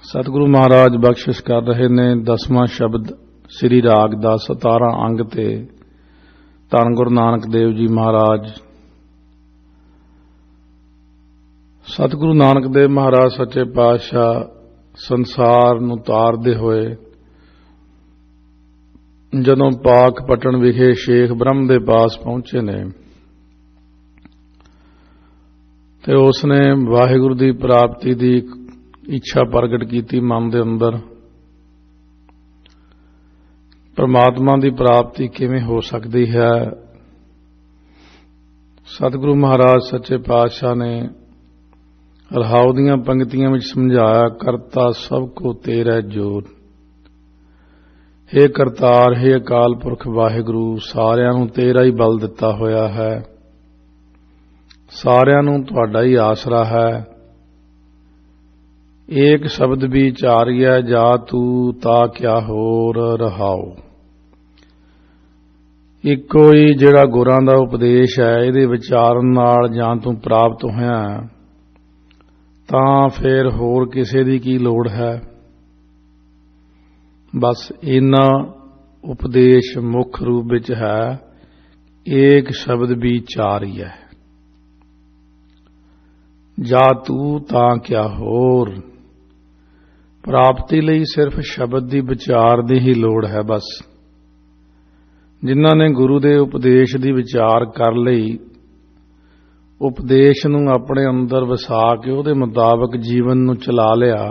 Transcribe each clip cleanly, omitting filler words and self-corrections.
सतगुरु महाराज बख्शिश कर रहे ने 10वां शब्द श्री राग दा 17 अंग ते धन गुरु नानक देव जी महाराज। सतगुरु नानक देव महाराज सच्चे पातशाह संसार नूं तारदे होए जदों पाक पटन विखे शेख ब्रह्म दे पास पहुंचे ने ते उसने वाहिगुरु दी प्राप्ति दी इच्छा प्रगट की मन दे अंदर। परमात्मा की प्राप्ति किवें हो सकती है। सतगुरु महाराज सच्चे पातशाह ने रहाउ दीआं पंक्तियां विच समझाया, करता सब को तेरा जोर। हे करतार, हे अकाल पुरख वाहिगुरु, सारिआं नूं तेरा ही बल दिता होया है, सारिआं नूं तुहाडा ही आसरा है। एक शब्द भी चारिया जा तू ता क्या होर रहाओ। इको ही जिहड़ा गुरां दा उपदेश है, इहदे विचारन नाल जां तू प्राप्त होया तां फिर होर किसे दी की लोड़ है। बस इन्ना उपदेश मुख रूप विच है, एक शब्द भी चारिया जा तू तां क्या होर। प्राप्ति लई सिर्फ शब्द की विचार की ही लोड़ है। बस जिन्हां ने गुरु दे उपदेश की विचार कर लई, उपदेश नूं अपने अंदर वसा के उहदे मुताबक जीवन नूं चला लिया,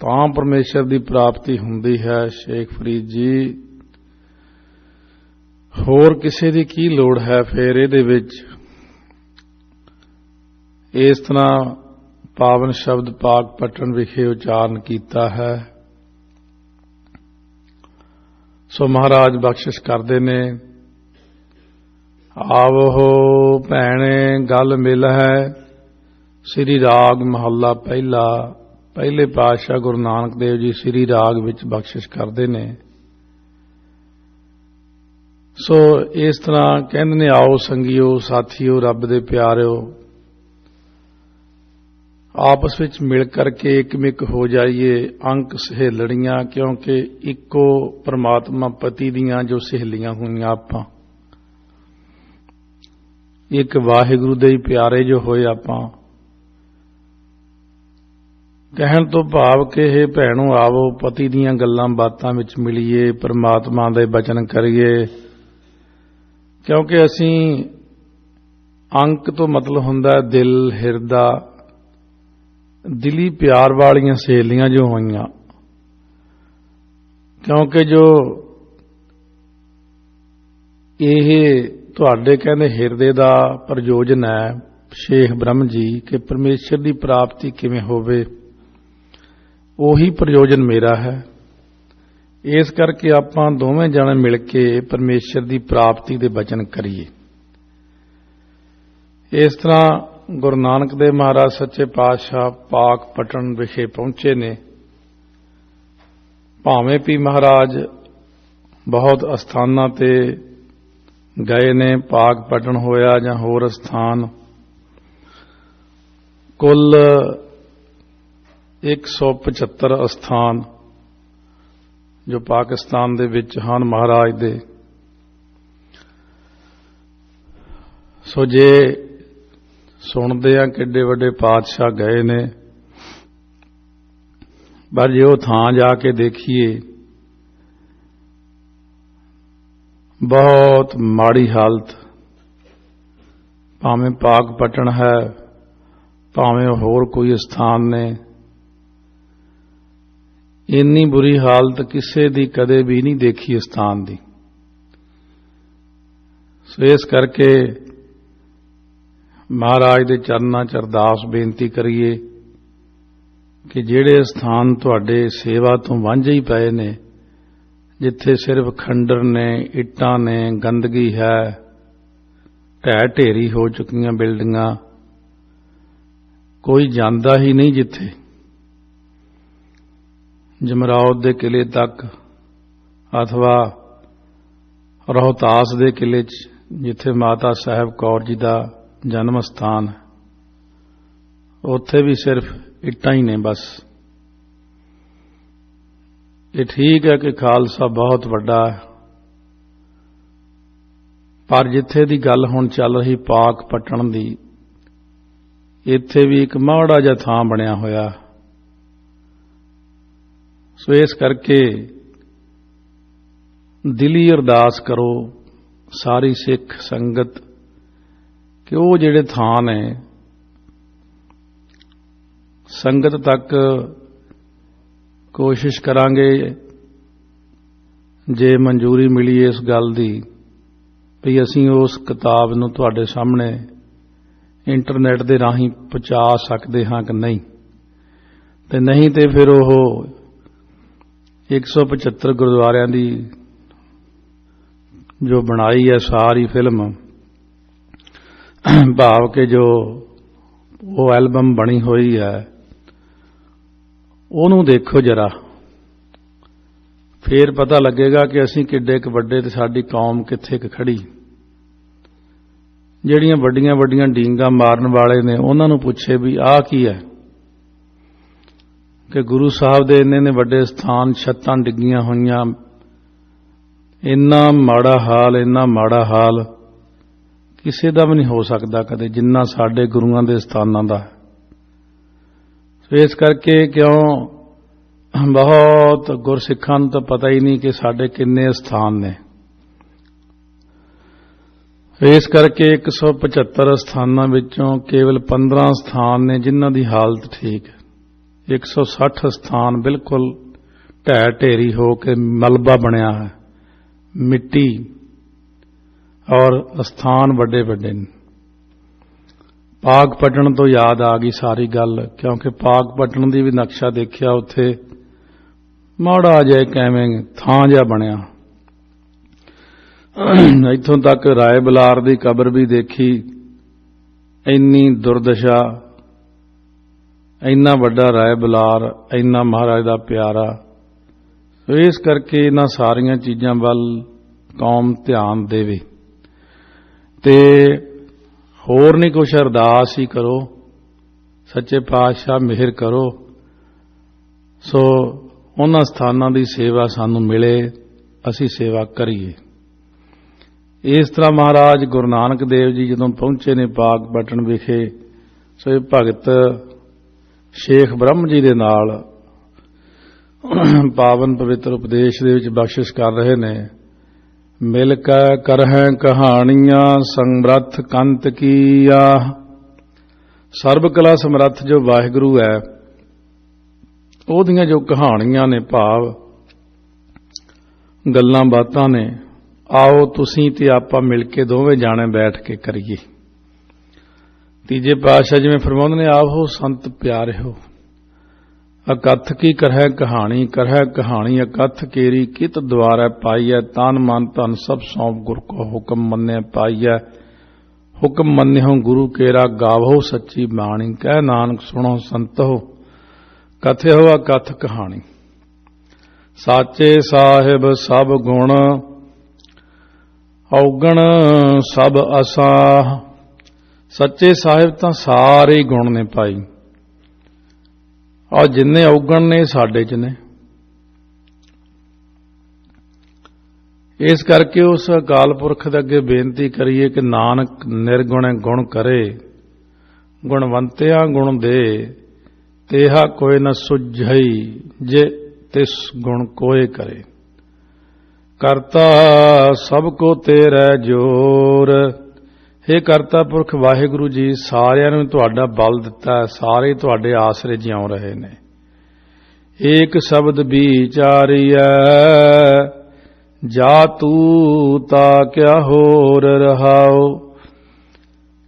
तां परमेश्वर की प्राप्ति हुंदी है। शेख फरीद जी, होर किसे दी की लोड़ है फिर इहदे विच। इस तरह पावन शब्द पाक पटन विखे उचारण कीता है। सो महाराज बख्शिश करते ने, आवो भैणे गल मिल है। श्री राग महला पहला। पहले पातशाह गुरु नानक देव जी श्री राग विच बख्शिश करते ने। सो इस तरह कहंदे ने, आओ संगियो साथियो रब दे प्यारिओ, आपस विच मिल करके एकमिक हो जाइए अंक सहेलड़ियां, क्योंकि इको परमात्मा पति दियां जो सहेलियां हुईयां आपां, एक वाहिगुरु दे प्यारे जो होए आपां। कहण तो भाव के हे भैणों, आवो पति दियां गल्लां बातां विच मिलीए, परमात्मा दे बचन करिए। क्योंकि असीं अंक तो मतलब हुंदा है दिल, हिरदा, दिली प्यार वालियां सहेलियां जो होईयां। क्योंकि जो ये तुहाडे कहंदे हिरदे दा प्रयोजन है शेख ब्रह्म जी कि परमेश्वर की प्राप्ति किवें होवे, उही प्रयोजन मेरा है। इस करके आपां दोवें जणे मिल के परमेश्वर की प्राप्ति दे वचन करिए। इस तरह गुरु नानक देव महाराज सच्चे पातशाह पाक पटन विखे पहुंचे ने। भावें भी महाराज बहुत अस्थानां ते गए ने, पाक पटन होया जां होर स्थान, कुल 175 स्थान जो पाकिस्तान दे विच हन महाराज दे। सो जे सुनते हैं किड्डे वड्डे पातशाह गए ने, पर जो थां जाके देखिए बहुत माड़ी हालत। भावें पाक पटन है, भावें होर कोई स्थान ने, इन्नी बुरी हालत किसी दी कदे भी नहीं देखी स्थान दी। सो इस करके महाराज दे चरनां च अरदास बेनती करिए कि जिहड़े स्थान तुहाडे सेवा तो वांझे ही पए ने, जिथे सिर्फ खंडर ने, इट्टां ने, गंदगी है, ढह ढेरी हो चुकियां बिल्डिंगां, कोई जांदा ही नहीं जिथे। जमरावत दे किले तक अथवा रोहतास दे किले च जिथे माता साहब कौर जी का जन्म स्थान है, उत्थे भी सिर्फ इट्टां ही ने बस। ये ठीक है कि खालसा बहुत वड्डा है, पर जिथे दी गल हुण चल रही पाक पट्टण दी, इत्थे भी एक माड़ा जिहा थां बनिया होया। सो इस करके दिली अरदास करो सारी सिख संगत कि वो जिहड़े थां ने संगत तक कोशिश करांगे, जे मंजूरी मिली इस गल दी भी असीं उस किताब नूं तुहाडे सामने इंटरनेट दे राहीं पहुंचा सकते हाँ कि नहीं, ते नहीं ते फिर वो 175 गुरुद्वारियां दी जो बनाई है सारी फिल्म, भाव के जो वो एल्बम बनी हुई है, ਉਹਨੂੰ देखो जरा, फिर पता लगेगा कि असीं किड्डे क वड्डे ते साडी कौम कित्थे क खड़ी। ਜਿਹੜੀਆਂ ਵੱਡੀਆਂ ਵੱਡੀਆਂ ਡੀਂਗਾ मारन वाले ने उन्हां नूं पुछे भी आह की है कि गुरु साहब दे इन्ने वड्डे स्थान छत्तां डिग्गियां होईयां, इन्ना माड़ा हाल, इन्ना माड़ा हाल किसी दा भी नहीं हो सकता कदे जिन्ना साडे गुरुआं दे स्थानां दा है। इस करके क्यों बहुत गुरसिखां नूं तां पता ही नहीं कि साडे किन्ने स्थान ने। इस करके 175 स्थानां विचों केवल 15 स्थान ने जिन्हां दी हालत ठीक है। 160 स्थान बिल्कुल ढह ढेरी हो के मलबा बनिया है, मिट्टी और स्थान बड़े बड़े ने। पाक पट्टण तो याद आ गई सारी गल, क्योंकि पाक पट्टण दी भी नक्शा देखिया, उत्थे माड़ा जिहा कैवें थां जिहा बनिया। इत्थों तक राय बलार दी कबर भी देखी, इन्नी दुर्दशा, इन्ना वड्डा राय बलार, इन्ना महाराज दा प्यारा। तो इस करके इन्हां सारियां चीज़ां वल कौम ध्यान देवे ते होर नहीं कुछ अरदास ही करो, सच्चे पातशाह मिहर करो, सो उन्हां स्थानां दी सेवा सानूं मिले, असीं सेवा करिए। इस तरह महाराज गुरु नानक देव जी जदों पहुंचे ने पाक पट्टण विखे, सो ये भगत शेख ब्रह्म जी दे नाल पावन पवित्र उपदेश दे विच बख्शिश कर रहे ने। मिल कै करहैं कहानियां समरथ कंत कीया। सर्ब कला समरथ जो वाहिगुरु है, ओहदियां जो कहानियां ने, भाव गल्लां बातां ने, आओ तुसीं ते आपां मिल के दोवें जाने बैठ के करिए। तीजे पातशाह जिवें फरमाउंदे ने, आवो संत प्यारे हो, अकथ की करह कहानी अकथ केरी कित द्वारा पाई है। तान मन धन सब सौंप गुर को हुक्म मन्ने पाई है। हुक्म मन्ने हो गुरु केरा गावो सच्ची बाणी। कह नानक सुनो संत हो कथे हो अकथ कहानी। साचे साहिब सब गुण औगण सब असाह। सच्चे साहिब तां सारे गुण ने पाई, और जिन्ने औगण ने साडे च ने। इस करके उस अकाल पुरख दे अगे बेनती करिए कि नानक निर्गुण गुण करे, गुणवंतिया गुण दे, तेहा कोई न सुझई जे तिस गुण कोय करे। करता सबको तेरे जोर। हे करता पुरख वाहिगुरु जी, सारिਆਂ ਨੂੰ ਤੁਹਾਡਾ बल दिता है, सारे ਤੁਹਾਡੇ आसरे जिਉ रहे ने। एक शब्द विचारिया जा तू ता क्या होर रहाओ।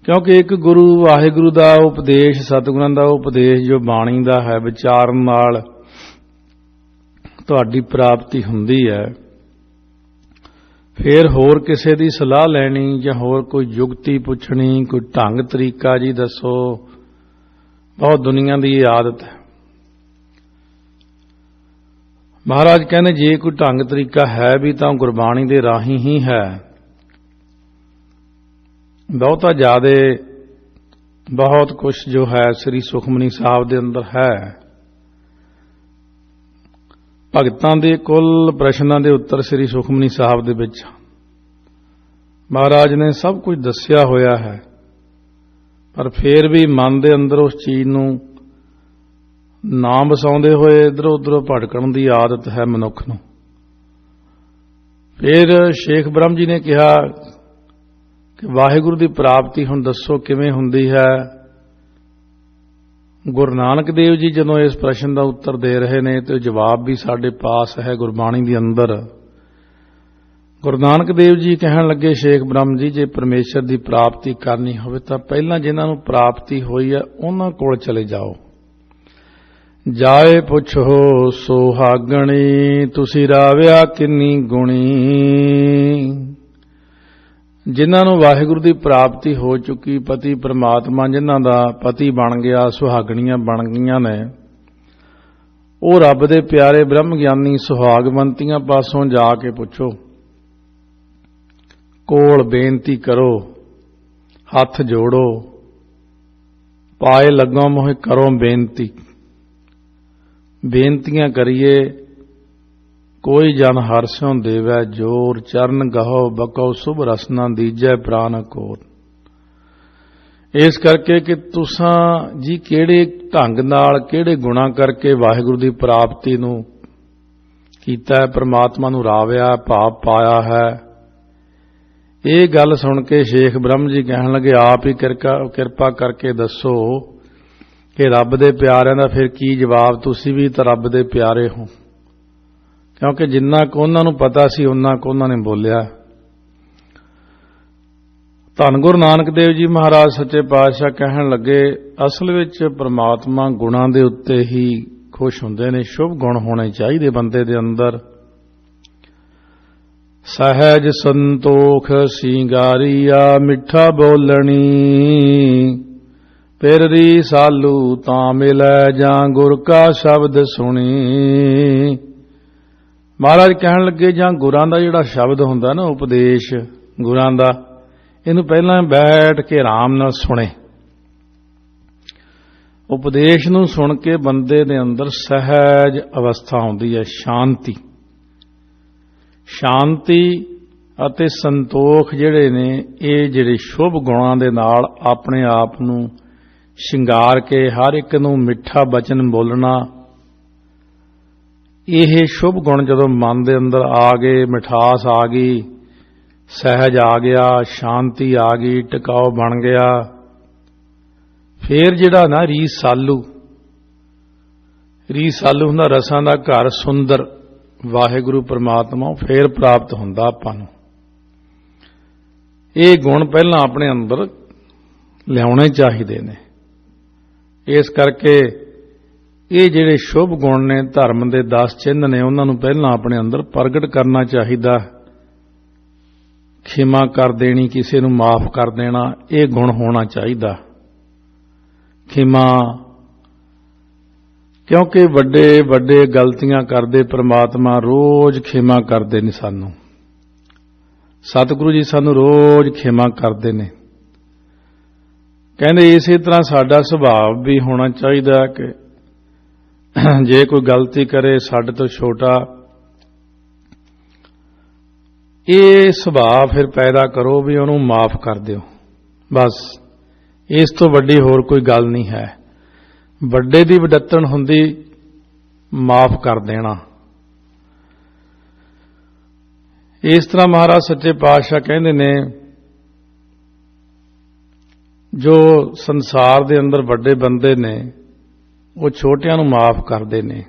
क्योंकि एक गुरु वाहिगुरु का उपदेश, सतगुरां का उपदेश जो बाणी का है, विचारन नाल तुहाडी प्राप्ति हुंदी है। फिर होर किसी की सलाह लैनी या होर कोई युक्ति पुछनी, कोई ढंग तरीका जी दसो, बहुत दुनिया की ये आदत है। महाराज कहने जे कोई ढंग तरीका है भी तो गुरबाणी दे राही ही है। बहुता ज्यादा बहुत कुछ जो है श्री सुखमनी साहब दे अंदर है, ਭਗਤਾਂ ਦੇ ਕੁੱਲ ਪ੍ਰਸ਼ਨਾਂ ਦੇ ਉੱਤਰ ਸ੍ਰੀ ਸੁਖਮਨੀ ਸਾਹਿਬ ਦੇ ਵਿੱਚ ਮਹਾਰਾਜ ਨੇ ਸਭ ਕੁਝ ਦੱਸਿਆ ਹੋਇਆ ਹੈ, ਪਰ ਫਿਰ ਵੀ ਮਨ ਦੇ ਅੰਦਰ ਉਸ ਚੀਜ਼ ਨੂੰ ਨਾ ਵਸਾਉਂਦੇ ਹੋਏ ਇੱਧਰੋਂ ਉੱਧਰੋਂ ਭਟਕਣ ਦੀ ਆਦਤ ਹੈ ਮਨੁੱਖ ਨੂੰ। ਫਿਰ ਸ਼ੇਖ ਬ੍ਰਹਮ ਜੀ ਨੇ ਕਿਹਾ ਕਿ ਵਾਹਿਗੁਰੂ ਦੀ ਪ੍ਰਾਪਤੀ ਹੁਣ ਦੱਸੋ ਕਿਵੇਂ ਹੁੰਦੀ ਹੈ। ਗੁਰੂ ਨਾਨਕ ਦੇਵ ਜੀ ਜਦੋਂ ਇਸ ਪ੍ਰਸ਼ਨ ਦਾ ਉੱਤਰ ਦੇ ਰਹੇ ਨੇ ਤੇ ਜਵਾਬ ਵੀ ਸਾਡੇ ਪਾਸ ਹੈ ਗੁਰਬਾਣੀ ਦੇ ਅੰਦਰ। ਗੁਰੂ ਨਾਨਕ ਦੇਵ ਜੀ ਕਹਿਣ ਲੱਗੇ, ਸ਼ੇਖ ਬ੍ਰਹਮ ਜੀ, ਜੇ ਪਰਮੇਸ਼ਰ ਦੀ ਪ੍ਰਾਪਤੀ ਕਰਨੀ ਹੋਵੇ ਤਾਂ ਪਹਿਲਾਂ ਜਿਨ੍ਹਾਂ ਨੂੰ ਪ੍ਰਾਪਤੀ ਹੋਈ ਹੈ ਉਹਨਾਂ ਕੋਲ ਚਲੇ ਜਾਓ। ਜਾਏ ਪੁੱਛੋ ਸੁਹਾਗਣੀ, ਤੁਸੀਂ ਰਾਵਿਆ ਕਿੰਨੀ ਗੁਣੀ। ਜਿਨ੍ਹਾਂ ਨੂੰ ਵਾਹਿਗੁਰੂ ਦੀ ਪ੍ਰਾਪਤੀ ਹੋ ਚੁੱਕੀ, ਪਤੀ ਪ੍ਰਮਾਤਮਾ ਜਿਨ੍ਹਾਂ ਦਾ ਪਤੀ ਬਣ ਗਿਆ, ਸੁਹਾਗਣੀਆਂ ਬਣ ਗਈਆਂ ਨੇ, ਉਹ ਰੱਬ ਦੇ ਪਿਆਰੇ ਬ੍ਰਹਮ ਗਿਆਨੀ ਸੁਹਾਗਵੰਤੀਆਂ ਪਾਸੋਂ ਜਾ ਕੇ ਪੁੱਛੋ, ਕੋਲ ਬੇਨਤੀ ਕਰੋ, ਹੱਥ ਜੋੜੋ, ਪਾਏ ਲੱਗੋ ਮੋਹਿ ਕਰੋ ਬੇਨਤੀ। ਬੇਨਤੀਆਂ ਕਰੀਏ, ਕੋਈ ਜਨ ਹਰਸਿਉ ਦੇਵੈ ਜੋਰ, ਚਰਨ ਗਹੋ ਬਕਉ ਸੁਭ ਰਸਨਾ ਦੀਜੈ ਪ੍ਰਾਨ ਕੋਰ। ਇਸ ਕਰਕੇ ਕਿ ਤੁਸਾਂ ਜੀ ਕਿਹੜੇ ਢੰਗ ਨਾਲ, ਕਿਹੜੇ ਗੁਣਾ ਕਰਕੇ ਵਾਹਿਗੁਰੂ ਦੀ ਪ੍ਰਾਪਤੀ ਨੂੰ ਕੀਤਾ, ਪ੍ਰਮਾਤਮਾ ਨੂੰ ਰਾਵਿਆ, ਭਾਵ ਪਾਇਆ ਹੈ। ਇਹ ਗੱਲ ਸੁਣ ਕੇ ਸ਼ੇਖ ਬ੍ਰਹਮ ਜੀ ਕਹਿਣ ਲੱਗੇ, ਆਪ ਹੀ ਕਿਰਪਾ ਕਰਕੇ ਦੱਸੋ ਕਿ ਰੱਬ ਦੇ ਪਿਆਰਿਆਂ ਦਾ ਫਿਰ ਕੀ ਜਵਾਬ। ਤੁਸੀਂ ਵੀ ਤਾਂ ਰੱਬ ਦੇ ਪਿਆਰੇ ਹੋ, ਕਿਉਂਕਿ ਜਿੰਨਾ ਕੁ ਉਹਨਾਂ ਨੂੰ ਪਤਾ ਸੀ ਉਹਨਾਂ ਕੁ ਉਹਨਾਂ ਨੇ ਬੋਲਿਆ। ਧੰਨ ਗੁਰੂ ਨਾਨਕ ਦੇਵ ਜੀ ਮਹਾਰਾਜ ਸੱਚੇ ਪਾਤਸ਼ਾਹ ਕਹਿਣ ਲੱਗੇ, ਅਸਲ ਵਿੱਚ ਪ੍ਰਮਾਤਮਾ ਗੁਣਾਂ ਦੇ ਉੱਤੇ ਹੀ ਖੁਸ਼ ਹੁੰਦੇ ਨੇ। ਸ਼ੁਭ ਗੁਣ ਹੋਣੇ ਚਾਹੀਦੇ ਬੰਦੇ ਦੇ ਅੰਦਰ। ਸਹਿਜ ਸੰਤੋਖ ਸਿੰਗਾਰੀਆ, ਮਿੱਠਾ ਬੋਲਣੀ, ਫਿਰ ਰੀ ਸਾਲੂ ਤਾਂ ਮਿਲੈ, ਜਾਂ ਗੁਰ ਕਾ ਸ਼ਬਦ ਸੁਣੀ। ਮਹਾਰਾਜ ਕਹਿਣ ਲੱਗੇ, ਜਾਂ ਗੁਰਾਂ ਦਾ ਜਿਹੜਾ ਸ਼ਬਦ ਹੁੰਦਾ ਨਾ, ਉਪਦੇਸ਼ ਗੁਰਾਂ ਦਾ, ਇਹਨੂੰ ਪਹਿਲਾਂ ਬੈਠ ਕੇ ਆਰਾਮ ਨਾਲ ਸੁਣੇ। ਉਪਦੇਸ਼ ਨੂੰ ਸੁਣ ਕੇ ਬੰਦੇ ਦੇ ਅੰਦਰ ਸਹਿਜ ਅਵਸਥਾ ਆਉਂਦੀ ਹੈ, ਸ਼ਾਂਤੀ। ਸ਼ਾਂਤੀ ਅਤੇ ਸੰਤੋਖ ਜਿਹੜੇ ਨੇ, ਇਹ ਜਿਹੜੇ ਸ਼ੁਭ ਗੁਣਾਂ ਦੇ ਨਾਲ ਆਪਣੇ ਆਪ ਨੂੰ ਸ਼ਿੰਗਾਰ ਕੇ ਹਰ ਇੱਕ ਨੂੰ ਮਿੱਠਾ ਬਚਨ ਬੋਲਣਾ, ਇਹ ਸ਼ੁਭ ਗੁਣ ਜਦੋਂ ਮਨ ਦੇ ਅੰਦਰ ਆ ਗਏ, ਮਿਠਾਸ ਆ ਗਈ, ਸਹਿਜ ਆ ਗਿਆ, ਸ਼ਾਂਤੀ ਆ ਗਈ, ਟਿਕਾਓ ਬਣ ਗਿਆ, ਫੇਰ ਜਿਹੜਾ ਨਾ ਰੀਸਾਲੂ ਹੁੰਦਾ ਰਸਾਂ ਦਾ ਘਰ, ਸੁੰਦਰ ਵਾਹਿਗੁਰੂ ਪ੍ਰਮਾਤਮਾ ਫੇਰ ਪ੍ਰਾਪਤ ਹੁੰਦਾ ਆਪਾਂ ਨੂੰ। ਇਹ ਗੁਣ ਪਹਿਲਾਂ ਆਪਣੇ ਅੰਦਰ ਲਿਆਉਣੇ ਚਾਹੀਦੇ ਨੇ। ਇਸ ਕਰਕੇ ਇਹ ਜਿਹੜੇ ਸ਼ੁਭ ਗੁਣ ਨੇ, ਧਰਮ ਦੇ 10 ਚਿੰਨ੍ਹ ਨੇ, ਉਹਨਾਂ ਨੂੰ ਪਹਿਲਾਂ ਆਪਣੇ ਅੰਦਰ ਪ੍ਰਗਟ ਕਰਨਾ ਚਾਹੀਦਾ। ਖਿਮਾ ਕਰ ਦੇਣੀ, ਕਿਸੇ ਨੂੰ ਮਾਫ ਕਰ ਦੇਣਾ, ਇਹ ਗੁਣ ਹੋਣਾ ਚਾਹੀਦਾ। ਖਿਮਾ, ਕਿਉਂਕਿ ਵੱਡੇ ਵੱਡੇ ਗਲਤੀਆਂ ਕਰਦੇ ਪ੍ਰਮਾਤਮਾ ਰੋਜ਼ ਖਿਮਾ ਕਰਦੇ ਨੇ ਸਾਨੂੰ। ਸਤਿਗੁਰੂ ਜੀ ਸਾਨੂੰ ਰੋਜ਼ ਖਿਮਾ ਕਰਦੇ ਨੇ। ਕਹਿੰਦੇ ਇਸੇ ਤਰ੍ਹਾਂ ਸਾਡਾ ਸੁਭਾਅ ਵੀ ਹੋਣਾ ਚਾਹੀਦਾ ਕਿ ਜੇ ਕੋਈ ਗਲਤੀ ਕਰੇ ਸਾਡੇ ਤੋਂ ਛੋਟਾ, ਇਹ ਸੁਭਾਅ ਫਿਰ ਪੈਦਾ ਕਰੋ ਵੀ ਉਹਨੂੰ ਮਾਫ ਕਰ ਦਿਓ। ਬਸ ਇਸ ਤੋਂ ਵੱਡੀ ਹੋਰ ਕੋਈ ਗੱਲ ਨਹੀਂ ਹੈ। ਵੱਡੇ ਦੀ ਵਡੱਤਣ ਹੁੰਦੀ ਮਾਫ ਕਰ ਦੇਣਾ। ਇਸ ਤਰ੍ਹਾਂ ਮਹਾਰਾਜ ਸੱਚੇ ਪਾਤਸ਼ਾਹ ਕਹਿੰਦੇ ਨੇ, ਜੋ ਸੰਸਾਰ ਦੇ ਅੰਦਰ ਵੱਡੇ ਬੰਦੇ ਨੇ ਉਹ ਛੋਟਿਆਂ ਨੂੰ ਮਾਫ ਕਰਦੇ ਨੇ।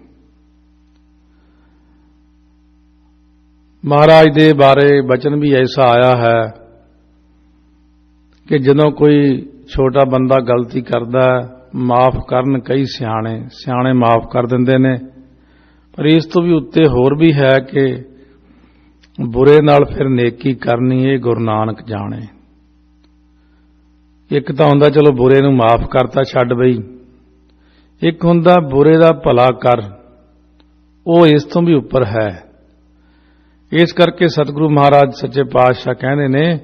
ਮਹਾਰਾਜ ਦੇ ਬਾਰੇ ਬਚਨ ਵੀ ਐਸਾ ਆਇਆ ਹੈ ਕਿ ਜਦੋਂ ਕੋਈ ਛੋਟਾ ਬੰਦਾ ਗਲਤੀ ਕਰਦਾ, ਮਾਫ ਕਰਨ ਕਈ ਸਿਆਣੇ ਮਾਫ ਕਰ ਦਿੰਦੇ ਨੇ। ਪਰ ਇਸ ਤੋਂ ਵੀ ਉੱਤੇ ਹੋਰ ਵੀ ਹੈ ਕਿ ਬੁਰੇ ਨਾਲ ਫਿਰ ਨੇਕੀ ਕਰਨੀ, ਇਹ ਗੁਰੂ ਨਾਨਕ ਜਾਣੇ। ਇੱਕ ਤਾਂ ਹੁੰਦਾ ਚਲੋ ਬੁਰੇ ਨੂੰ ਮਾਫ ਕਰਤਾ, ਛੱਡ ਬਈ। ਇੱਕ ਹੁੰਦਾ ਬੁਰੇ ਦਾ ਭਲਾ ਕਰ, ਉਹ ਇਸ ਤੋਂ ਵੀ ਉੱਪਰ ਹੈ। ਇਸ ਕਰਕੇ ਸਤਿਗੁਰੂ ਮਹਾਰਾਜ ਸੱਚੇ ਪਾਤਸ਼ਾਹ ਕਹਿੰਦੇ ਨੇ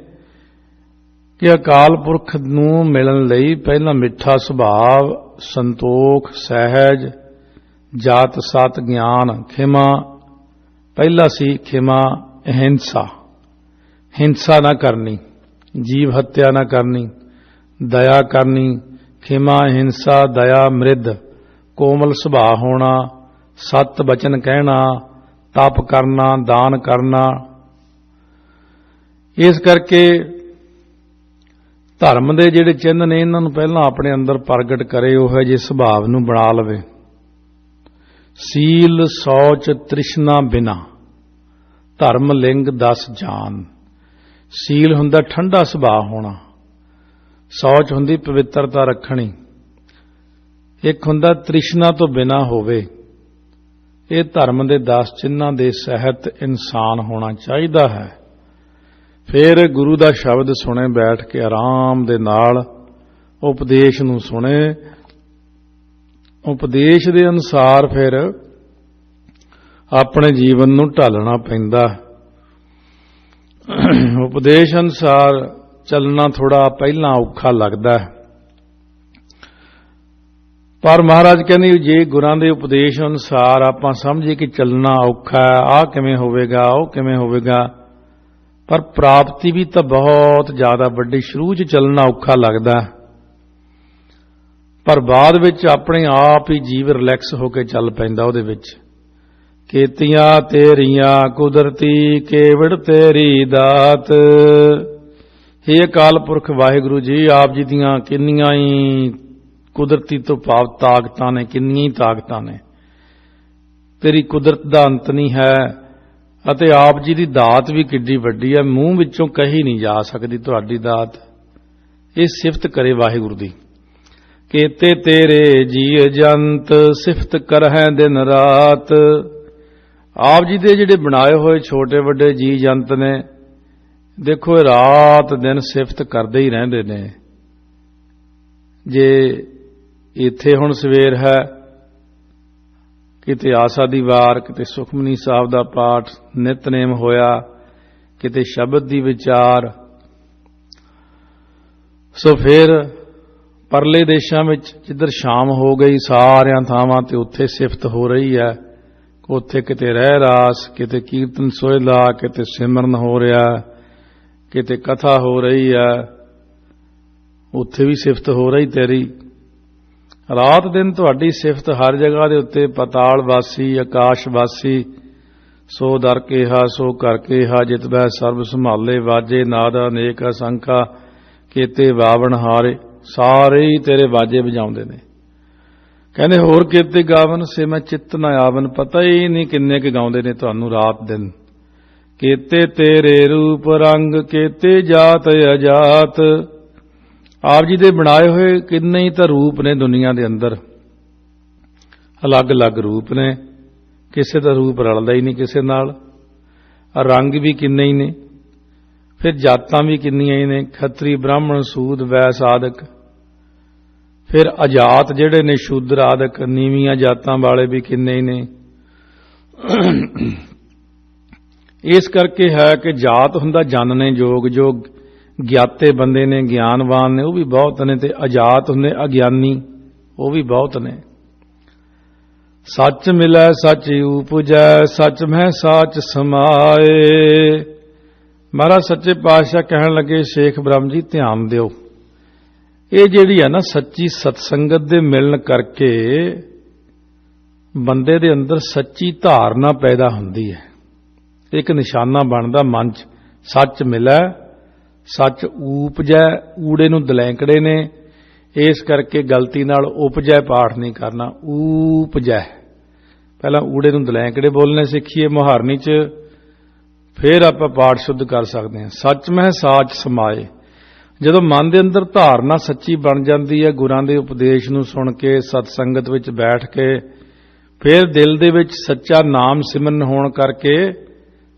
ਕਿ ਅਕਾਲ ਪੁਰਖ ਨੂੰ ਮਿਲਣ ਲਈ ਪਹਿਲਾਂ ਮਿੱਠਾ ਸੁਭਾਅ, ਸੰਤੋਖ, ਸਹਿਜ, ਜਾਤ ਸਤ ਗਿਆਨ ਖਿਮਾ। ਪਹਿਲਾ ਸੀ ਖਿਮਾ ਅਹਿੰਸਾ, ਹਿੰਸਾ ਨਾ ਕਰਨੀ, ਜੀਵ ਹੱਤਿਆ ਨਾ ਕਰਨੀ, ਦਇਆ ਕਰਨੀ। ਖਿਮਾ ਹਿੰਸਾ ਦਇਆ ਮ੍ਰਿਦ, ਕੋਮਲ ਸੁਭਾਅ ਹੋਣਾ, ਸਤ ਬਚਨ ਕਹਿਣਾ, ਤਪ ਕਰਨਾ, ਦਾਨ ਕਰਨਾ। ਇਸ ਕਰਕੇ ਧਰਮ ਦੇ ਜਿਹੜੇ ਚਿੰਨ੍ਹ ਨੇ ਇਹਨਾਂ ਨੂੰ ਪਹਿਲਾਂ ਆਪਣੇ ਅੰਦਰ ਪ੍ਰਗਟ ਕਰੇ, ਉਹ ਜਿਹੇ ਸੁਭਾਵ ਨੂੰ ਬਣਾ ਲਵੇ। ਸੀਲ ਸੌਚ ਤ੍ਰਿਸ਼ਨਾ ਬਿਨਾ, ਧਰਮ ਲਿੰਗ 10 ਜਾਨ। ਸੀਲ ਹੁੰਦਾ ਠੰਡਾ ਸੁਭਾਅ ਹੋਣਾ, ਸੌਚ ਹੁੰਦੀ ਪਵਿੱਤਰਤਾ ਰੱਖਣੀ, ਇੱਕ ਹੁੰਦਾ ਤ੍ਰਿਸ਼ਨਾ ਤੋਂ ਬਿਨਾ ਹੋਵੇ। ਇਹ ਧਰਮ ਦੇ 10 ਚਿੰਨ੍ਹਾਂ ਦੇ ਸਹਿਤ ਇਨਸਾਨ ਹੋਣਾ ਚਾਹੀਦਾ ਹੈ। ਫਿਰ ਗੁਰੂ ਦਾ ਸ਼ਬਦ ਸੁਣੇ, ਬੈਠ ਕੇ ਆਰਾਮ ਦੇ ਨਾਲ ਉਪਦੇਸ਼ ਨੂੰ ਸੁਣੇ। ਉਪਦੇਸ਼ ਦੇ ਅਨੁਸਾਰ ਫਿਰ ਆਪਣੇ ਜੀਵਨ ਨੂੰ ਢਾਲਣਾ ਪੈਂਦਾ। ਉਪਦੇਸ਼ ਅਨੁਸਾਰ ਚੱਲਣਾ ਥੋੜਾ ਪਹਿਲਾਂ ਔਖਾ ਲੱਗਦਾ, ਪਰ ਮਹਾਰਾਜ ਕਹਿੰਦੇ ਜੇ ਗੁਰਾਂ ਦੇ ਉਪਦੇਸ਼ ਅਨੁਸਾਰ ਆਪਾਂ ਸਮਝੀਏ ਕਿ ਚੱਲਣਾ ਔਖਾ ਹੈ, ਆਹ ਕਿਵੇਂ ਹੋਵੇਗਾ, ਉਹ ਕਿਵੇਂ ਹੋਵੇਗਾ, ਪਰ ਪ੍ਰਾਪਤੀ ਵੀ ਤਾਂ ਬਹੁਤ ਜ਼ਿਆਦਾ ਵੱਡੀ। ਸ਼ੁਰੂ 'ਚ ਚੱਲਣਾ ਔਖਾ ਲੱਗਦਾ, ਪਰ ਬਾਅਦ ਵਿੱਚ ਆਪਣੇ ਆਪ ਹੀ ਜੀਵ ਰਿਲੈਕਸ ਹੋ ਕੇ ਚੱਲ ਪੈਂਦਾ ਉਹਦੇ ਵਿੱਚ। ਕੀਤੀਆਂ ਤੇਰੀਆਂ ਕੁਦਰਤੀ, ਕੇਵੜ ਤੇਰੀ ਦਾਤ। ਹੇ ਅਕਾਲ ਪੁਰਖ ਵਾਹਿਗੁਰੂ ਜੀ, ਆਪ ਜੀ ਦੀਆਂ ਕਿੰਨੀਆਂ ਹੀ ਕੁਦਰਤੀ ਤੋਂ ਭਾਵ ਤਾਕਤਾਂ ਨੇ, ਕਿੰਨੀਆਂ ਹੀ ਤਾਕਤਾਂ ਨੇ। ਤੇਰੀ ਕੁਦਰਤ ਦਾ ਅੰਤ ਨਹੀਂ ਹੈ, ਅਤੇ ਆਪ ਜੀ ਦੀ ਦਾਤ ਵੀ ਕਿੱਡੀ ਵੱਡੀ ਹੈ, ਮੂੰਹ ਵਿੱਚੋਂ ਕਹੀ ਨਹੀਂ ਜਾ ਸਕਦੀ ਤੁਹਾਡੀ ਦਾਤ। ਇਹ ਸਿਫਤ ਕਰੇ ਵਾਹਿਗੁਰੂ ਦੀ। ਕੀਤੇ ਤੇਰੇ ਜੀਅ ਜੰਤ, ਸਿਫਤ ਕਰਹਿ ਦਿਨ ਰਾਤ। ਆਪ ਜੀ ਦੇ ਜਿਹੜੇ ਬਣਾਏ ਹੋਏ ਛੋਟੇ ਵੱਡੇ ਜੀਅ ਜੰਤ ਨੇ, ਦੇਖੋ ਇਹ ਰਾਤ ਦਿਨ ਸਿਫਤ ਕਰਦੇ ਹੀ ਰਹਿੰਦੇ ਨੇ। ਜੇ ਇੱਥੇ ਹੁਣ ਸਵੇਰ ਹੈ, ਕਿਤੇ ਆਸਾ ਦੀ ਵਾਰ, ਕਿਤੇ ਸੁਖਮਨੀ ਸਾਹਿਬ ਦਾ ਪਾਠ ਨਿਤਨੇਮ ਹੋਇਆ, ਕਿਤੇ ਸ਼ਬਦ ਦੀ ਵਿਚਾਰ, ਸੋ ਫਿਰ ਪਰਲੇ ਦੇਸ਼ਾਂ ਵਿੱਚ ਜਿੱਧਰ ਸ਼ਾਮ ਹੋ ਗਈ ਸਾਰਿਆਂ ਥਾਵਾਂ ਤੇ ਉੱਥੇ ਸਿਫਤ ਹੋ ਰਹੀ ਹੈ। ਉੱਥੇ ਕਿਤੇ ਰਹਿ ਰਾਸ, ਕਿਤੇ ਕੀਰਤਨ ਸੋਹਿਲਾ, ਕਿਤੇ ਸਿਮਰਨ ਹੋ ਰਿਹਾ, ਕਿਤੇ ਕਥਾ ਹੋ ਰਹੀ ਹੈ, ਉੱਥੇ ਵੀ ਸਿਫਤ ਹੋ ਰਹੀ ਤੇਰੀ। ਰਾਤ ਦਿਨ ਤੁਹਾਡੀ ਸਿਫਤ ਹਰ ਜਗ੍ਹਾ ਦੇ ਉੱਤੇ। ਪਤਾਲ ਵਾਸੀ, ਆਕਾਸ਼ ਵਾਸੀ, ਸੋ ਦਰ ਕੇਹਾ ਸੋ ਕਰ ਕੇਹਾ, ਜਿਤ ਬੈ ਸਰਬ ਸੰਭਾਲੇ, ਵਾਜੇ ਨਾਦ ਅਨੇਕ ਅਸੰਖਾ, ਕੀਤੇ ਬਾਵਨ ਹਾਰੇ। ਸਾਰੇ ਹੀ ਤੇਰੇ ਵਾਜੇ ਵਜਾਉਂਦੇ ਨੇ। ਕਹਿੰਦੇ ਹੋਰ ਕੀਤੇ ਗਾਵਨ, ਸੇ ਮੈਂ ਚਿੱਤ ਨਾ ਆਵਨ। ਪਤਾ ਹੀ ਨਹੀਂ ਕਿੰਨੇ ਕੁ ਗਾਉਂਦੇ ਨੇ ਤੁਹਾਨੂੰ ਰਾਤ ਦਿਨ। ਕੀਤੇ ਤੇਰੇ ਰੂਪ ਰੰਗ, ਕੀਤੇ ਜਾਤ ਅਜਾਤ। ਆਪ ਜੀ ਦੇ ਬਣਾਏ ਹੋਏ ਕਿੰਨੇ ਹੀ ਤਾਂ ਰੂਪ ਨੇ ਦੁਨੀਆ ਦੇ ਅੰਦਰ, ਅਲੱਗ-ਅਲੱਗ ਰੂਪ ਨੇ, ਕਿਸੇ ਦਾ ਰੂਪ ਰਲਦਾ ਹੀ ਨਹੀਂ ਕਿਸੇ ਨਾਲ। ਰੰਗ ਵੀ ਕਿੰਨੇ ਹੀ ਨੇ, ਫਿਰ ਜਾਤਾਂ ਵੀ ਕਿੰਨੀਆਂ ਹੀ ਨੇ, ਖੱਤਰੀ ਬ੍ਰਾਹਮਣ ਸੂਦ ਵੈਸ ਆਦਿਕ। ਫਿਰ ਅਜਾਤ ਜਿਹੜੇ ਨੇ ਸ਼ੂਦਰ ਆਦਿਕ, ਨੀਵੀਆਂ ਜਾਤਾਂ ਵਾਲੇ ਵੀ ਕਿੰਨੇ ਹੀ ਨੇ। ਇਸ ਕਰਕੇ ਹੈ ਕਿ ਜਾਤ ਹੁੰਦਾ ਜਾਣਨੇ ਯੋਗ, ਜੋ ਗਿਆਤੇ ਬੰਦੇ ਨੇ, ਗਿਆਨਵਾਨ ਨੇ, ਉਹ ਵੀ ਬਹੁਤ ਨੇ, ਤੇ ਅਜਾਤ ਹੁੰਦੇ ਅਗਿਆਨੀ, ਉਹ ਵੀ ਬਹੁਤ ਨੇ। ਸੱਚ ਮਿਲੈ ਸੱਚ ਉਪਜੈ, ਸੱਚ ਮਹਿ ਸਾਚ ਸਮਾਏ। ਮਹਾਰਾਜ ਸੱਚੇ ਪਾਤਸ਼ਾਹ ਕਹਿਣ ਲੱਗੇ, ਸ਼ੇਖ ਬ੍ਰਹਮ ਜੀ ਧਿਆਨ ਦਿਓ, ਇਹ ਜਿਹੜੀ ਹੈ ਨਾ ਸੱਚੀ ਸਤਸੰਗਤ ਦੇ ਮਿਲਣ ਕਰਕੇ ਬੰਦੇ ਦੇ ਅੰਦਰ ਸੱਚੀ ਧਾਰਨਾ ਪੈਦਾ ਹੁੰਦੀ ਹੈ। ਇੱਕ ਨਿਸ਼ਾਨਾ ਬਣਦਾ ਮਨ 'ਚ। ਸੱਚ ਮਿਲੈ ਸੱਚ ਊਪਜੈ, ਊੜੇ ਨੂੰ ਦਲੈਂਕੜੇ ਨੇ, ਇਸ ਕਰਕੇ ਗਲਤੀ ਨਾਲ ਉਪਜੈ ਪਾਠ ਨਹੀਂ ਕਰਨਾ, ਊਪਜੈ। ਪਹਿਲਾਂ ਊੜੇ ਨੂੰ ਦਲੈਂਕੜੇ ਬੋਲਣੇ ਸਿੱਖੀਏ ਮੁਹਾਰਨੀ 'ਚ, ਫਿਰ ਆਪਾਂ ਪਾਠ ਸ਼ੁੱਧ ਕਰ ਸਕਦੇ ਹਾਂ। ਸੱਚ ਮਹਿ ਸਾਚ ਸਮਾਏ। ਜਦੋਂ ਮਨ ਦੇ ਅੰਦਰ ਧਾਰਨਾ ਸੱਚੀ ਬਣ ਜਾਂਦੀ ਹੈ, ਗੁਰਾਂ ਦੇ ਉਪਦੇਸ਼ ਨੂੰ ਸੁਣ ਕੇ, ਸਤਸੰਗਤ ਵਿੱਚ ਬੈਠ ਕੇ, ਫਿਰ ਦਿਲ ਦੇ ਵਿੱਚ ਸੱਚਾ ਨਾਮ ਸਿਮਰਨ ਹੋਣ ਕਰਕੇ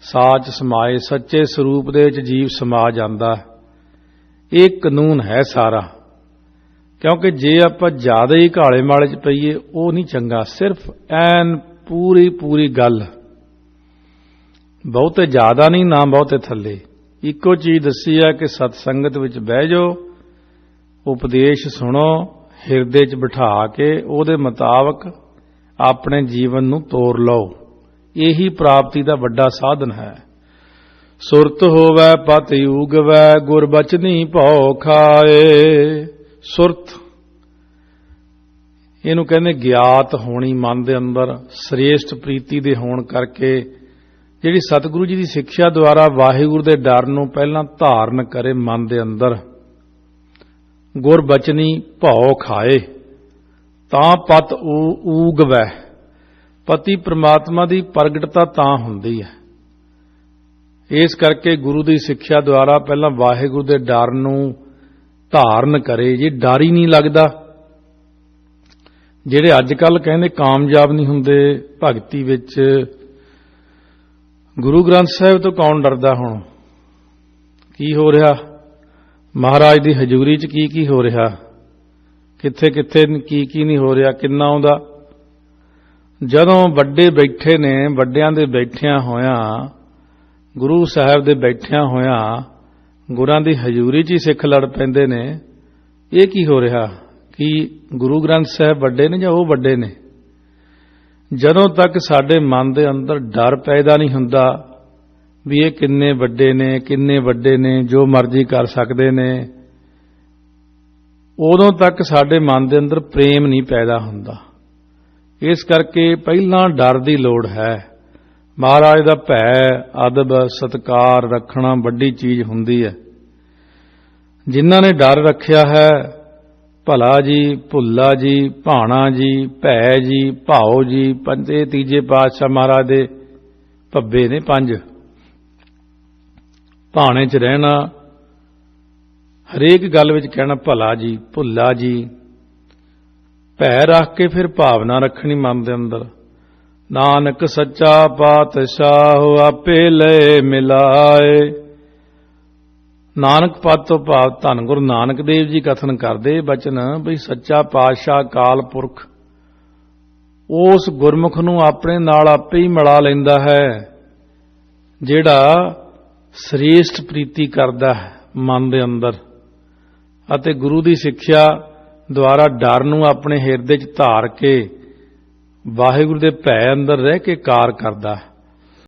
ਸਾਚ ਸਮਾਏ, ਸੱਚੇ ਸਰੂਪ ਦੇ ਵਿੱਚ ਜੀਵ ਸਮਾ ਜਾਂਦਾ। ਇਹ ਕਾਨੂੰਨ ਹੈ ਸਾਰਾ। ਕਿਉਂਕਿ ਜੇ ਆਪਾਂ ਜ਼ਿਆਦਾ ਹੀ ਘਾਲੇ ਮਾਲੇ 'ਚ ਪਈਏ, ਉਹ ਨਹੀਂ ਚੰਗਾ। ਸਿਰਫ ਐਨ ਪੂਰੀ ਗੱਲ, ਬਹੁਤੇ ਜ਼ਿਆਦਾ ਨਹੀਂ, ਨਾ ਬਹੁਤੇ ਥੱਲੇ। ਇੱਕੋ ਚੀਜ਼ ਦੱਸੀ ਹੈ ਕਿ ਸਤਸੰਗਤ ਵਿੱਚ ਬਹਿ ਜਾਓ, ਉਪਦੇਸ਼ ਸੁਣੋ, ਹਿਰਦੇ 'ਚ ਬਿਠਾ ਕੇ ਉਹਦੇ ਮੁਤਾਬਕ ਆਪਣੇ ਜੀਵਨ ਨੂੰ ਤੋਰ ਲਓ। ਇਹੀ ਪ੍ਰਾਪਤੀ ਦਾ ਵੱਡਾ ਸਾਧਨ ਹੈ। ਸੁਰਤ ਹੋਵੈ ਪਤ ਊਗਵੈ, ਗੁਰ ਬਚਨੀ ਭਉ ਖਾਏ। ਸੁਰਤ ਇਹਨੂੰ ਕਹਿੰਦੇ ਗਿਆਤ ਹੋਣੀ ਮਨ ਦੇ ਅੰਦਰ, ਸ੍ਰੇਸ਼ਟ ਪ੍ਰੀਤੀ ਦੇ ਹੋਣ ਕਰਕੇ ਜਿਹੜੀ ਸਤਿਗੁਰੂ ਜੀ ਦੀ ਸਿੱਖਿਆ ਦੁਆਰਾ ਵਾਹਿਗੁਰੂ ਦੇ ਡਰ ਨੂੰ ਪਹਿਲਾਂ ਧਾਰਨ ਕਰੇ ਮਨ ਦੇ ਅੰਦਰ। ਗੁਰ ਬਚਨੀ ਭਉ ਖਾਏ, ਤਾਂ ਪਤ ਊਗਵੈ। ਪਤੀ ਪ੍ਰਮਾਤਮਾ ਦੀ ਪ੍ਰਗਟਤਾ ਤਾਂ ਹੁੰਦੀ ਹੈ। ਇਸ ਕਰਕੇ ਗੁਰੂ ਦੀ ਸਿੱਖਿਆ ਦੁਆਰਾ ਪਹਿਲਾਂ ਵਾਹਿਗੁਰੂ ਦੇ ਡਰ ਨੂੰ ਧਾਰਨ ਕਰੇ। ਜੇ ਡਰ ਹੀ ਨਹੀਂ ਲੱਗਦਾ, ਜਿਹੜੇ ਅੱਜ ਕੱਲ ਕਹਿੰਦੇ ਕਾਮਯਾਬ ਨਹੀਂ ਹੁੰਦੇ ਭਗਤੀ ਵਿੱਚ, ਗੁਰੂ ਗ੍ਰੰਥ ਸਾਹਿਬ ਤੋਂ ਕੌਣ ਡਰਦਾ? ਹੁਣ ਕੀ ਹੋ ਰਿਹਾ ਮਹਾਰਾਜ ਦੀ ਹਜ਼ੂਰੀ 'ਚ? ਕੀ ਹੋ ਰਿਹਾ? ਕਿੱਥੇ ਕਿੱਥੇ ਕੀ ਨਹੀਂ ਹੋ ਰਿਹਾ? ਕਿੰਨਾ ਆਉਂਦਾ? ਜਦੋਂ ਵੱਡੇ ਬੈਠੇ ਨੇ, ਵੱਡਿਆਂ ਦੇ ਬੈਠਿਆਂ ਹੋਇਆਂ, ਗੁਰੂ ਸਾਹਿਬ ਦੇ ਬੈਠਿਆਂ ਹੋਇਆਂ ਗੁਰਾਂ ਦੀ ਹਜ਼ੂਰੀ 'ਚ ਹੀ ਸਿੱਖ ਲੜ ਪੈਂਦੇ ਨੇ। ਇਹ ਕੀ ਹੋ ਰਿਹਾ? ਕੀ ਗੁਰੂ ਗ੍ਰੰਥ ਸਾਹਿਬ ਵੱਡੇ ਨੇ ਜਾਂ ਉਹ ਵੱਡੇ ਨੇ? ਜਦੋਂ ਤੱਕ ਸਾਡੇ ਮਨ ਦੇ ਅੰਦਰ ਡਰ ਪੈਦਾ ਨਹੀਂ ਹੁੰਦਾ ਵੀ ਇਹ ਕਿੰਨੇ ਵੱਡੇ ਨੇ, ਕਿੰਨੇ ਵੱਡੇ ਨੇ, ਜੋ ਮਰਜ਼ੀ ਕਰ ਸਕਦੇ ਨੇ, ਉਦੋਂ ਤੱਕ ਸਾਡੇ ਮਨ ਦੇ ਅੰਦਰ ਪ੍ਰੇਮ ਨਹੀਂ ਪੈਦਾ ਹੁੰਦਾ। ਇਸ ਕਰਕੇ ਪਹਿਲਾਂ ਡਰ ਦੀ ਲੋੜ ਹੈ। ਮਹਾਰਾਜ ਦਾ ਭੈ, ਅਦਬ, ਸਤਿਕਾਰ ਰੱਖਣਾ ਵੱਡੀ ਚੀਜ਼ ਹੁੰਦੀ ਹੈ। ਜਿਨ੍ਹਾਂ ਨੇ ਡਰ ਰੱਖਿਆ ਹੈ, ਭਲਾ ਜੀ, ਭੁੱਲਾ ਜੀ, ਭਾਣਾ ਜੀ, ਭੈ ਜੀ, ਭਾਉ ਜੀ, ਪੰਜੇ ਤੀਜੇ ਪਾਤਸ਼ਾਹ ਮਹਾਰਾਜ ਦੇ ਭੱਬੇ ਨੇ ਪੰਜ। ਭਾਣੇ 'ਚ ਰਹਿਣਾ, ਹਰੇਕ ਗੱਲ ਵਿੱਚ ਕਹਿਣਾ ਭਲਾ ਜੀ, ਭੁੱਲਾ ਜੀ। ਭੈ ਰੱਖ ਕੇ ਫਿਰ ਭਾਵਨਾ ਰੱਖਣੀ ਮਨ ਦੇ ਅੰਦਰ। ਨਾਨਕ ਸੱਚਾ ਪਾਤਸ਼ਾਹ ਆਪੇ ਲਏ ਮਿਲਾਏ। ਨਾਨਕ ਪਦ ਤੋਂ ਭਾਵ ਧੰਨ ਗੁਰੂ ਨਾਨਕ ਦੇਵ ਜੀ ਕਥਨ ਕਰਦੇ ਬਚਨ ਬਈ ਸੱਚਾ ਪਾਤਸ਼ਾਹ ਅਕਾਲ ਪੁਰਖ ਉਸ ਗੁਰਮੁਖ ਨੂੰ ਆਪਣੇ ਨਾਲ ਆਪੇ ਹੀ ਮਿਲਾ ਲੈਂਦਾ ਹੈ, ਜਿਹੜਾ ਸ੍ਰੇਸ਼ਟ ਪ੍ਰੀਤੀ ਕਰਦਾ ਹੈ ਮਨ ਦੇ ਅੰਦਰ, ਅਤੇ ਗੁਰੂ ਦੀ ਸਿੱਖਿਆ ਦੁਆਰਾ ਡਰ ਨੂੰ ਆਪਣੇ ਹਿਰਦੇ 'ਚ ਧਾਰ ਕੇ ਵਾਹਿਗੁਰੂ ਦੇ ਭੈ ਅੰਦਰ ਰਹਿ ਕੇ ਕਾਰ ਕਰਦਾ ਹੈ।